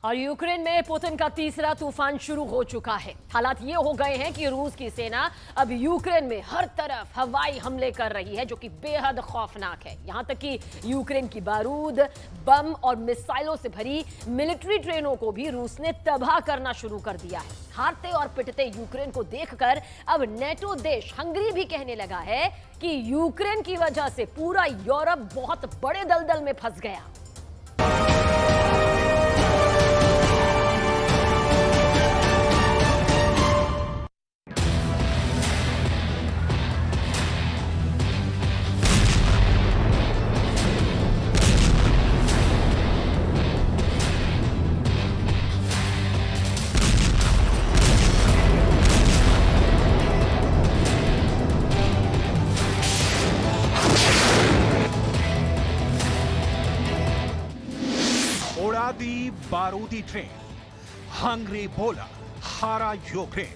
और यूक्रेन में पुतिन का तीसरा तूफान शुरू हो चुका है। हालात ये हो गए हैं कि रूस की सेना अब यूक्रेन में हर तरफ हवाई हमले कर रही है, जो कि बेहद खौफनाक है। यहां तक कि यूक्रेन की बारूद, बम और मिसाइलों से भरी मिलिट्री ट्रेनों को भी रूस ने तबाह करना शुरू कर दिया है। हारते और पिटते यूक्रेन को देखकर अब नेटो देश हंगरी भी कहने लगा है कि यूक्रेन की वजह से पूरा यूरोप बहुत बड़े दलदल में फंस गया। उड़ा दी बारूदी ट्रेन, हंगरी बोला हारा यूक्रेन।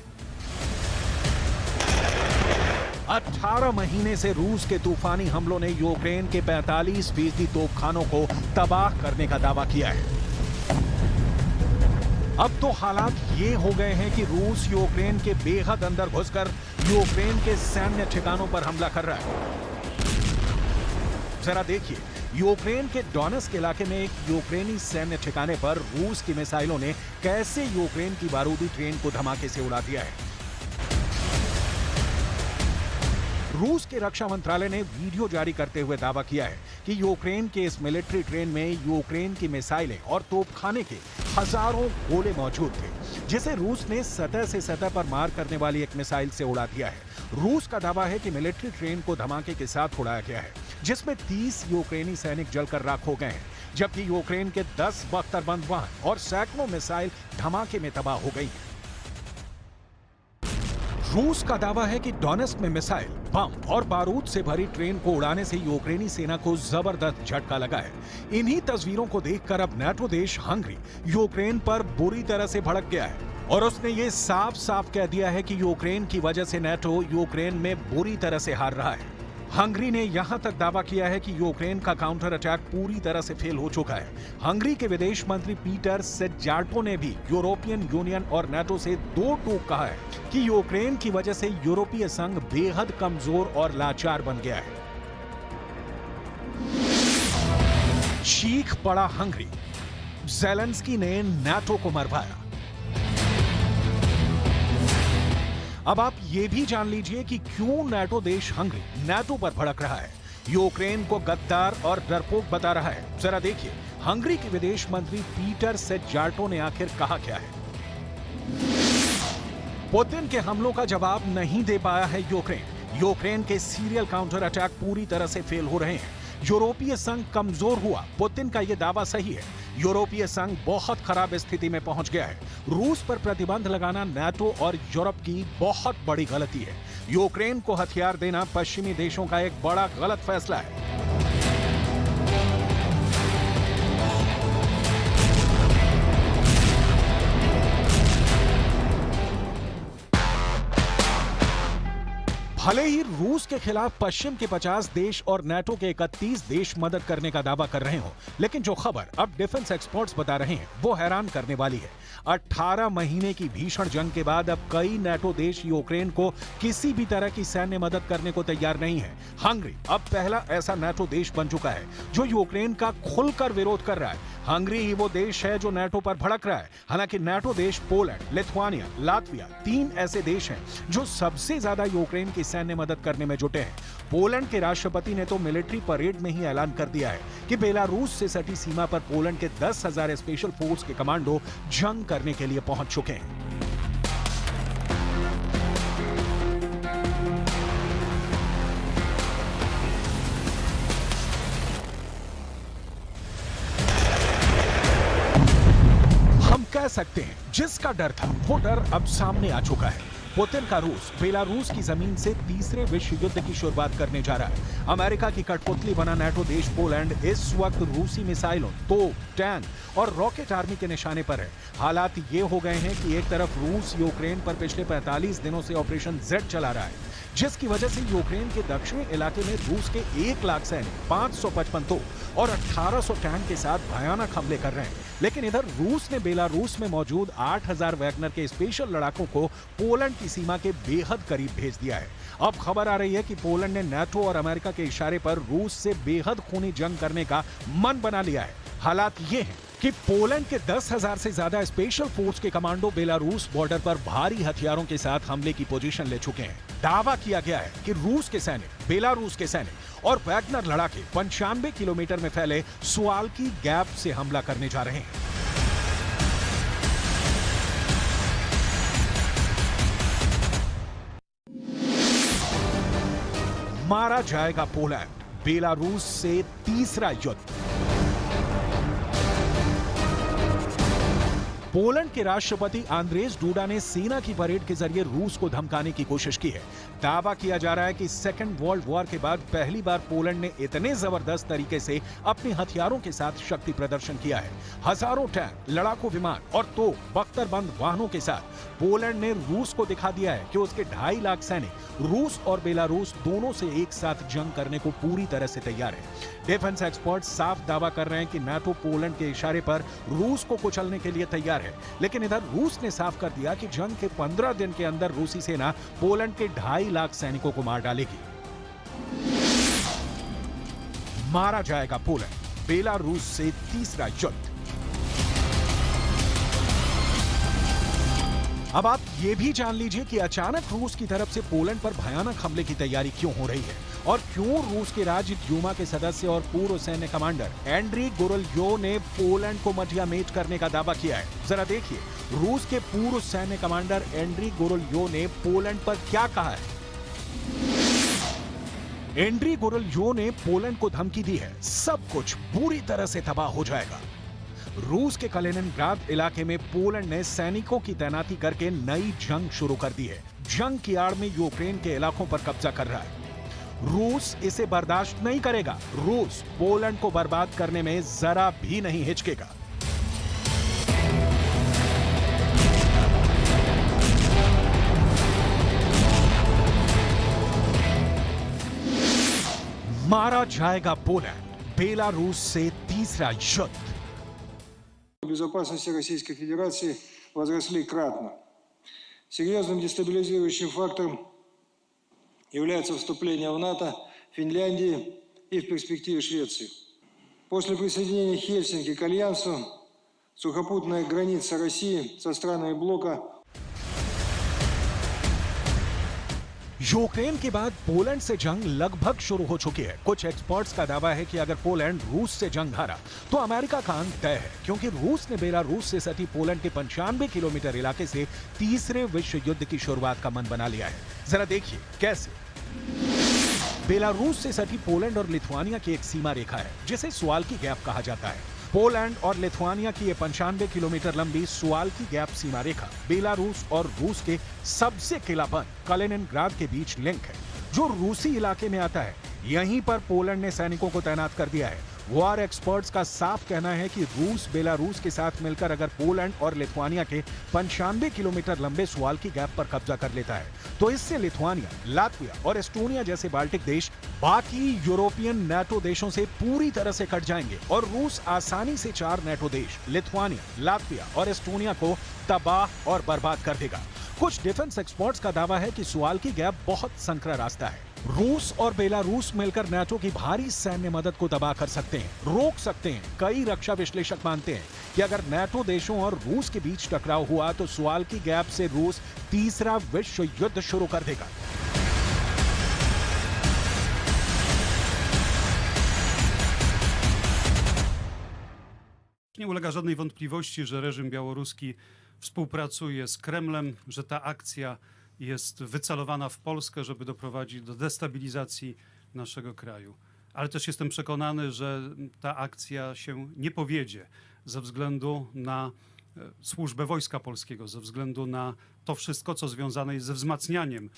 18 महीने से रूस के तूफानी हमलों ने यूक्रेन के 45% तोपखानों को तबाह करने का दावा किया है। अब तो हालात ये हो गए हैं कि रूस यूक्रेन के बेहद अंदर घुसकर यूक्रेन के सैन्य ठिकानों पर हमला कर रहा है। जरा देखिए, यूक्रेन के डोनेट्स्क इलाके में एक यूक्रेनी सैन्य ठिकाने पर रूस की मिसाइलों ने कैसे यूक्रेन की बारूदी ट्रेन को धमाके से उड़ा दिया है। रूस के रक्षा मंत्रालय ने वीडियो जारी करते हुए दावा किया है कि यूक्रेन के इस मिलिट्री ट्रेन में यूक्रेन की मिसाइलें और तोपखाने के हजारों गोले मौजूद थे, जिसे रूस ने सतह से सतह पर मार करने वाली एक मिसाइल से उड़ा दिया है। रूस का दावा है कि मिलिट्री ट्रेन को धमाके के साथ उड़ाया गया है, जिसमें 30 यूक्रेनी सैनिक जलकर राख हो गए हैं, जबकि यूक्रेन के 10 बख्तरबंद वाहन और सैकड़ों मिसाइल धमाके में तबाह हो गई हैं। रूस का दावा है कि डोनेट्स्क में मिसाइल, बम और बारूद से भरी ट्रेन को उड़ाने से यूक्रेनी सेना को जबरदस्त झटका लगा है। इन्हीं तस्वीरों को देखकर अब नेटो देश हंगरी यूक्रेन पर बुरी तरह से भड़क गया है और उसने ये साफ साफ कह दिया है कि यूक्रेन की वजह से नेटो यूक्रेन में बुरी तरह से हार रहा है। हंगरी ने यहां तक दावा किया है कि यूक्रेन का काउंटर अटैक पूरी तरह से फेल हो चुका है। हंगरी के विदेश मंत्री पीटर सेजार्टो ने भी यूरोपियन यूनियन और नेटो से दो टूक कहा है कि यूक्रेन की वजह से यूरोपीय संघ बेहद कमजोर और लाचार बन गया है। चीख पड़ा हंगरी, ज़ेलेंस्की ने नेटो को मरवाया। अब आप ये भी जान लीजिए कि क्यों नेटो देश हंगरी नेटो पर भड़क रहा है, यूक्रेन को गद्दार और डरपोक बता रहा है। जरा देखिए, हंगरी के विदेश मंत्री पीटर सेजार्टो ने आखिर कहा क्या है। पुतिन के हमलों का जवाब नहीं दे पाया है यूक्रेन। यूक्रेन के सीरियल काउंटर अटैक पूरी तरह से फेल हो रहे हैं। यूरोपीय संघ कमजोर हुआ, पुतिन का यह दावा सही है। यूरोपीय संघ बहुत खराब स्थिति में पहुंच गया है। रूस पर प्रतिबंध लगाना नेटो और यूरोप की बहुत बड़ी गलती है। यूक्रेन को हथियार देना पश्चिमी देशों का एक बड़ा गलत फैसला है। भले ही रूस के खिलाफ पश्चिम के 50 देश और नेटो के 31 देश मदद करने का दावा कर रहे हो, लेकिन जो खबर अब डिफेंस एक्सपर्ट्स बता रहे हैं वो हैरान करने वाली है। 18 महीने की भीषण जंग के बाद अब कई नेटो देश यूक्रेन को किसी भी तरह की सैन्य मदद करने को तैयार नहीं है। हंगरी अब पहला ऐसा नेटो देश बन चुका है जो यूक्रेन का खुलकर विरोध कर रहा है। हंगरी ही वो देश है जो नेटो पर भड़क रहा है। हालांकि नेटो देश पोलैंड, लिथुआनिया, लातविया 3 ऐसे देश हैं जो सबसे ज्यादा यूक्रेन की सैन्य मदद करने में जुटे हैं। पोलैंड के राष्ट्रपति ने तो मिलिट्री परेड में ही ऐलान कर दिया है कि बेलारूस से सटी सीमा पर पोलैंड के 10,000 स्पेशल फोर्स के कमांडो जंग करने के लिए पहुंच चुके हैं। कह सकते हैं जिसका डर था वो डर अब सामने आ चुका है। पुतिन का रूस बेलारूस की जमीन से तीसरे विश्व युद्ध की शुरुआत करने जा रहा है। अमेरिका की कठपुतली बना नेटो देश पोलैंड इस वक्त रूसी मिसाइलों, तोप, टैंक और रॉकेट आर्मी के निशाने पर है। हालात ये हो गए हैं कि एक तरफ रूस यूक्रेन पर पिछले 45 दिनों से ऑपरेशन जेड चला रहा है, जिसकी वजह से यूक्रेन के दक्षिणी इलाके में रूस के 1 लाख सैनिक, 555 तोप और 1800 टैंक के साथ भयानक हमले कर रहे हैं। लेकिन इधर रूस ने बेलारूस में मौजूद 8000 वैगनर के स्पेशल लड़ाकों को पोलैंड की सीमा के बेहद करीब भेज दिया है। अब खबर आ रही है कि पोलैंड ने नाटो और अमेरिका के इशारे पर रूस से बेहद खूनी जंग करने का मन बना लिया है। हालात ये हैं कि पोलैंड के 10,000 से ज्यादा स्पेशल फोर्स के कमांडो बेलारूस बॉर्डर पर भारी हथियारों के साथ हमले की पोजीशन ले चुके हैं। दावा किया गया है कि रूस के सैनिक, बेलारूस के सैनिक और वैगनर लड़ाके 95 किलोमीटर में फैले सुवाल्की गैप से हमला करने जा रहे हैं। मारा जाएगा पोलैंड, बेलारूस से तीसरा युद्ध। पोलैंड के राष्ट्रपति आंद्रेज डूडा ने सेना की परेड के जरिए रूस को धमकाने की कोशिश की है। दावा किया जा रहा है कि सेकेंड वर्ल्ड वॉर के बाद पहली बार पोलैंड ने इतने जबरदस्त तरीके से अपने हथियारों के साथ शक्ति प्रदर्शन किया है। हजारों टैंक, लड़ाकू विमान और तोप, बख्तरबंद वाहनों के साथ पोलैंड ने रूस को दिखा दिया है कि उसके 2.5 लाख सैनिक रूस और बेलारूस दोनों से एक साथ जंग करने को पूरी तरह से तैयार है। डिफेंस एक्सपर्ट साफ दावा कर रहे हैं कि नाटो पोलैंड के इशारे पर रूस को कुचलने के लिए तैयार है। लेकिन इधर रूस ने साफ कर दिया कि जंग के 15 दिन के अंदर रूसी सेना पोलैंड के 2.5 लाख सैनिकों को मार डालेगी। मारा जाएगा पोलैंड, बेलारूस से तीसरा युद्ध। अब आप ये भी जान लीजिए कि अचानक रूस की तरफ से पोलैंड पर भयानक हमले की तैयारी क्यों हो रही है और क्यों रूस के राज्य ड्यूमा के सदस्य और पूर्व सैन्य कमांडर एंड्री गोरोल्योव ने पोलैंड को मटियामेट करने का दावा किया है। जरा देखिए रूस के पूर्व सैन्य कमांडर एंड्री गोरोल्योव ने पोलैंड पर क्या कहा है। एंड्री गोरोल्योव ने पोलैंड को धमकी दी है, सब कुछ बुरी तरह से तबाह हो जाएगा। रूस के कलिनिनग्राड इलाके में पोलैंड ने सैनिकों की तैनाती करके नई जंग शुरू कर दी है। जंग की आड़ में यूक्रेन के इलाकों पर कब्जा कर रहा है। रूस इसे बर्दाश्त नहीं करेगा। रूस पोलैंड को बर्बाद करने में जरा भी नहीं हिचकेगा। मारा जाएगा पोलैंड, बेलारूस से तीसरा युद्ध। Безопасности Российской Федерации возросли кратно. Серьезным дестабилизирующим фактором является вступление в НАТО Финляндии и в перспективе Швеции. После присоединения Хельсинки к Альянсу сухопутная граница России со странами блока यूक्रेन के बाद पोलैंड से जंग लगभग शुरू हो चुकी है। कुछ एक्सपर्ट्स का दावा है कि अगर पोलैंड रूस से जंग हारा तो अमेरिका का अंत तय है, क्योंकि रूस ने बेलारूस से सटी पोलैंड के 95 किलोमीटर इलाके से तीसरे विश्व युद्ध की शुरुआत का मन बना लिया है। जरा देखिए कैसे। बेलारूस से सटी पोलैंड और लिथुआनिया की एक सीमा रेखा है जिसे सुवाल्की गैप कहा जाता है। पोलैंड और लिथुआनिया की ये 95 किलोमीटर लंबी सुवाल्की गैप सीमा रेखा बेलारूस और रूस के सबसे किलाबंद कलिनिनग्राड के बीच लिंक है, जो रूसी इलाके में आता है। यहीं पर पोलैंड ने सैनिकों को तैनात कर दिया है। वॉर एक्सपर्ट्स का साफ कहना है कि रूस बेलारूस के साथ मिलकर अगर पोलैंड और लिथुआनिया के 95 किलोमीटर लंबे सुवाल्की गैप पर कब्जा कर लेता है तो इससे लिथुआनिया, लातविया और एस्टोनिया जैसे बाल्टिक देश बाकी यूरोपियन नाटो देशों से पूरी तरह से कट जाएंगे और रूस आसानी से 4 नाटो देश लिथुआनिया, लातविया और एस्टोनिया को तबाह और बर्बाद कर देगा। कुछ डिफेंस एक्सपर्ट्स का दावा है कि सुवाल्की गैप बहुत संकरा रास्ता है। रूस और बेलारूस मिलकर नाटो की भारी सैन्य मदद को तबाह कर सकते हैं, रोक सकते हैं। कई रक्षा विश्लेषक मानते हैं कि अगर नाटो देशों और रूस के बीच टकराव हुआ तो सुवाल्की गैप से रूस तीसरा विश्व युद्ध शुरू कर देगा। Nie ulega żadnej wątpliwości, że reżim białoruski współpracuje z Kremlem, że ta akcja jest wycelowana w Polskę, żeby doprowadzić do destabilizacji naszego kraju. Ale też jestem przekonany, że ta akcja się nie powiedzie ze względu na służbę Wojska Polskiego, ze względu na to wszystko, co związane jest ze wzmacnianiem.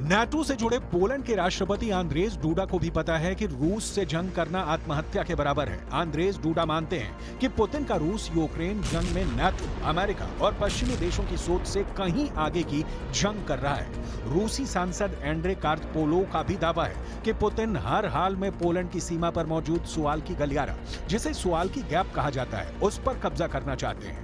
NATO से जुड़े Poland के राष्ट्रपति Andrzej DUDA को भी पता है कि रूस से जंग करना आत्महत्या के बराबर है। आंद्रेज डूडा मानते हैं कि पुतिन का रूस यूक्रेन जंग में नाटो, अमेरिका और पश्चिमी देशों की सोच से कहीं आगे की जंग कर रहा है। रूसी सांसद एंड्रे कार्पोलोव का भी दावा है कि पुतिन हर हाल में पोलैंड की सीमा पर मौजूद सुवाल्की गलियारा, जिसे सुवाल्की गैप कहा जाता है, उस पर कब्जा करना चाहते हैं।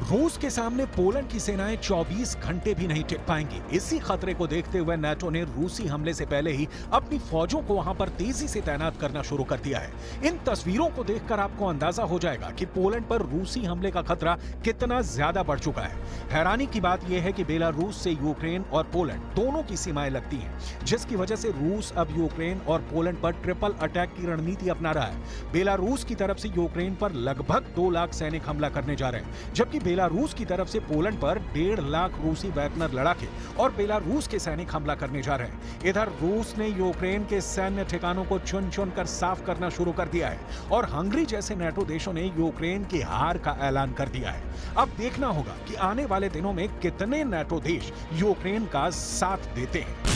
रूस के सामने पोलैंड की सेनाएं 24 घंटे भी नहीं टिक पाएंगी। इसी खतरे को देखते हुए नाटो ने रूसी हमले से पहले ही अपनी फौजों को वहां पर तेजी से तैनात करना शुरू कर दिया है। इन तस्वीरों को देखकर आपको अंदाजा हो जाएगा कि पोलैंड पर रूसी हमले का खतरा कितना ज्यादा बढ़ चुका है। हैरानी की बात यह है कि बेलारूस से यूक्रेन और पोलैंड दोनों की सीमाएं लगती हैं, जिसकी वजह से रूस अब यूक्रेन और पोलैंड पर ट्रिपल अटैक की रणनीति अपना रहा है। बेलारूस की तरफ से यूक्रेन पर लगभग 2 लाख सैनिक हमला करने जा रहे हैं, जबकि बेलारूस की तरफ से पोलैंड पर 1.5 लाख रूसी वैगनर लड़ाके और बेलारूस के सैनिक हमला करने जा रहे हैं। इधर रूस ने यूक्रेन के सैन्य ठिकानों को चुन चुन कर साफ करना शुरू कर दिया है और हंगरी जैसे नाटो देशों ने यूक्रेन की हार का ऐलान कर दिया है। अब देखना होगा कि आने वाले दिनों में कितने नाटो देश यूक्रेन का साथ देते हैं।